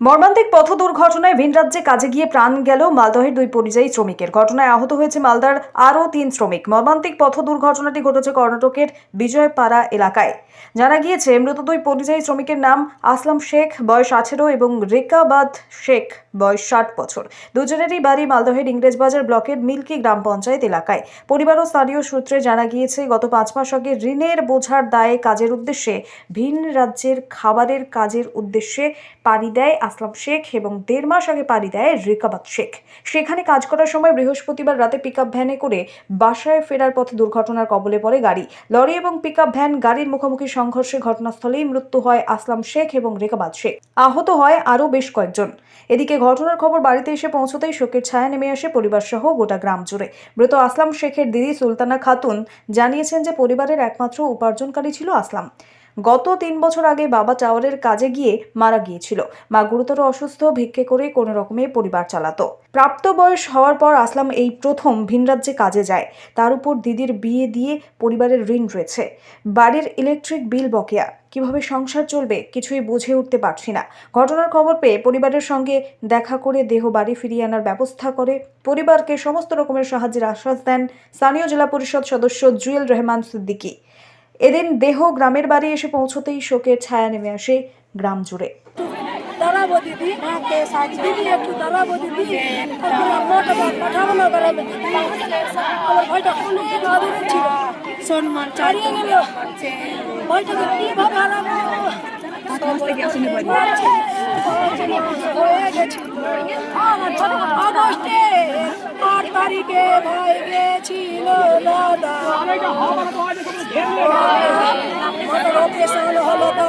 মর্মান্তিক পথ দুর্ঘটনায় ভিন রাজ্যে কাজে গিয়ে প্রাণ গেল মালদহের দুই পরিযায়ী শ্রমিকের। ঘটনায় আহত হয়েছে মালদার আরও 3 শ্রমিক। মর্মান্তিক পথ দুর্ঘটনাটি ঘটেছে কর্ণাটকের বিজয়পাড়া এলাকায়। জানা গিয়েছে, মৃত দুই পরিযায়ী শ্রমিকের নাম আসলাম শেখ, বয়স 18 এবং রেকাবাদ শেখ, বয়স 60 বছর। দুজনেরই বাড়ি মালদহের ইংরেজবাজার ব্লকের মিল্কি গ্রাম পঞ্চায়েত এলাকায়। পরিবার ও স্থানীয় সূত্রে জানা গিয়েছে, গত 5 মাস আগে ঋণের বোঝার দায়ে কাজের উদ্দেশ্যে ভিন রাজ্যের খাবারের কাজের উদ্দেশ্যে পাড়ি দেয় আসলাম শেখ এবং 1.5 মাস আগে পাড়ি দেয় রেকাবাদ শেখ। সেখানে কাজ করার সময় বৃহস্পতিবার রাতে পিকআপ ভ্যানে করে বাসায় ফেরার পথে দুর্ঘটনার কবলে পড়ে গাড়ি। লরি এবং পিকআপ ভ্যান গাড়ির মুখোমুখি সংঘর্ষে ঘটনাস্থলেই মৃত্যু হয় আসলাম শেখ এবং রেকাবাদ শেখ। আহত হয় আরও বেশ কয়েকজন। এদিকে ঘটনার খবর বাড়িতে এসে পৌঁছতেই শোকের ছায়া নেমে আসে পরিবার সহ গোটা গ্রাম জুড়ে। মৃত আসলাম শেখের দিদি সুলতানা খাতুন জানিয়েছেন যে পরিবারের একমাত্র উপার্জনকারী ছিল আসলাম। গত 3 বছর আগে বাবা টাওয়ারের কাজে গিয়ে মারা গিয়েছিল। মা গুরুতর অসুস্থ, ভিক্ষে করে কোনো রকমে পরিবার চালাতো। প্রাপ্ত বয়স হওয়ার পর আসলাম এই প্রথম ভিন রাজ্যে কাজে যায়। তার উপর দিদির বিয়ে দিয়ে পরিবারের ঋণ রয়েছে, বাড়ির ইলেকট্রিক বিল বকেয়া। কিভাবে সংসার চলবে কিছুই বুঝে উঠতে পারছি না। ঘটনার খবর পেয়ে পরিবারের সঙ্গে দেখা করে দেহ বাড়ি ফিরিয়ে আনার ব্যবস্থা করে পরিবারকে সমস্ত রকমের সাহায্যের আশ্বাস দেন স্থানীয় জেলা পরিষদ সদস্য জুয়েল রহমান সিদ্দিকী। এদিন দেহ গ্রামের বাড়ি এসে পৌঁছতেই শোকের ছায়া নেমে আসে গ্রাম জুড়ে। তারিখে ভাই গেছিল দাদা, অপারেশন হলো তো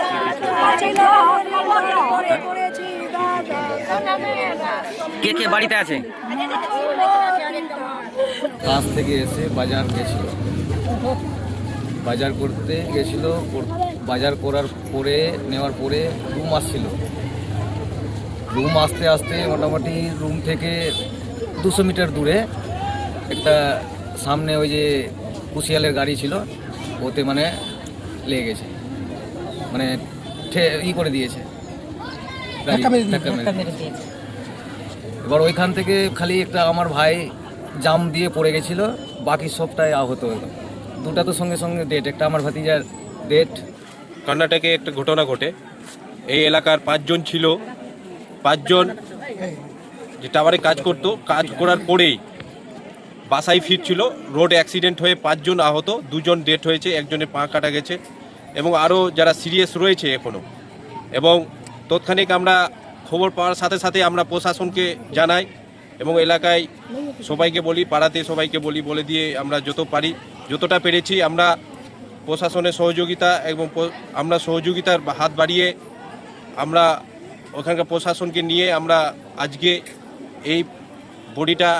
কে কে বাড়িতে আছে? কাজ থেকে এসে বাজার গেছিল, বাজার করতে গেছিল। বাজার করার পরে নেওয়ার পরে রুম আসছিল। রুম আসতে আসতে মোটামুটি রুম থেকে 200 মিটার দূরে একটা সামনে ওই যে কুশিয়ালের গাড়ি ছিল, ওতে মানে লেগে গেছে, মানে করে দিয়েছে এবার ওইখান থেকে খালি একটা আমার ভাই জাম দিয়ে পড়ে গেছিল, বাকি সবটাই আহত হয়ে গেল। দুটা তো সঙ্গে সঙ্গে ডেট, একটা আমার ভাতিজার ডেট। কর্ণাটকে একটা ঘটনা ঘটে। এই এলাকার 5 জন ছিল। 5 জন যে টাওয়ারে কাজ করতো, কাজ করার পরেই বাসায় ফিরছিল, রোড অ্যাক্সিডেন্ট হয়ে 5 জন আহত, 2 জন ডেথ হয়েছে, একজনের পা কাটা গেছে এবং আরও যারা সিরিয়াস রয়েছে এখনও। এবং তৎক্ষণিক আমরা খবর পাওয়ার সাথে সাথে আমরা প্রশাসনকে জানাই এবং এলাকায় সবাইকে বলি, পাড়াতে সবাইকে বলে দিয়ে আমরা যতটা পেরেছি আমরা প্রশাসনের সহযোগিতা এবং আমরা সহযোগিতার হাত বাড়িয়ে আমরা ওখানকার প্রশাসনকে নিয়ে আমরা আজকে এই বডিটা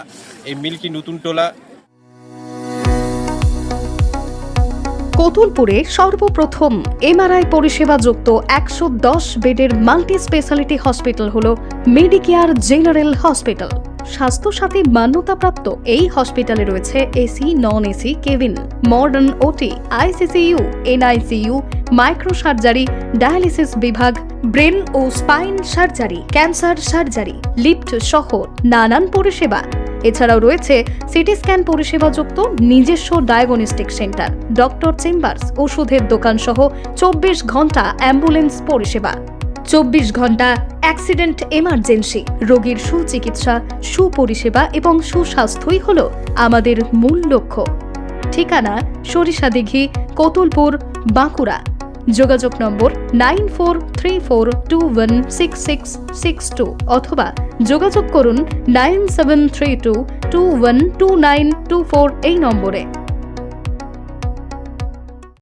এই মিল্কি নতুনটোলা কতুলপুরে সর্বপ্রথম এমআরআই পরিষেবা যুক্ত 110 বেডের মাল্টি স্পেশালিটি হসপিটাল হল মেডিকেয়ার জেনারেল হসপিটাল। স্বাস্থ্যসাথী মান্যতাপ্রাপ্ত এই হসপিটালে রয়েছে AC, non AC cabin, modern OT, ICCU, NICU, micro surgery, dialysis বিভাগ, ব্রেন ও spine surgery, cancer surgery, lift সহ নানান পরিষেবা। এছাড়াও রয়েছে সিটি স্ক্যান পরিষেবাযুক্ত নিজস্ব ডায়াগনস্টিক সেন্টার, ডক্টর চেম্বার্স, ওষুধের দোকান সহ 24 ঘন্টা অ্যাম্বুলেন্স পরিষেবা, 24 ঘন্টা অ্যাক্সিডেন্ট এমার্জেন্সি। রোগীর সুচিকিৎসা, সুপরিষেবা এবং সুস্বাস্থ্যই হল আমাদের মূল লক্ষ্য। ঠিকানা সরিষাদিঘি, কতুলপুর, বাঁকুড়া। যোগাযোগ নম্বর 9434216662 অথবা যোগাযোগ করুন 9732212924 এই নম্বরে।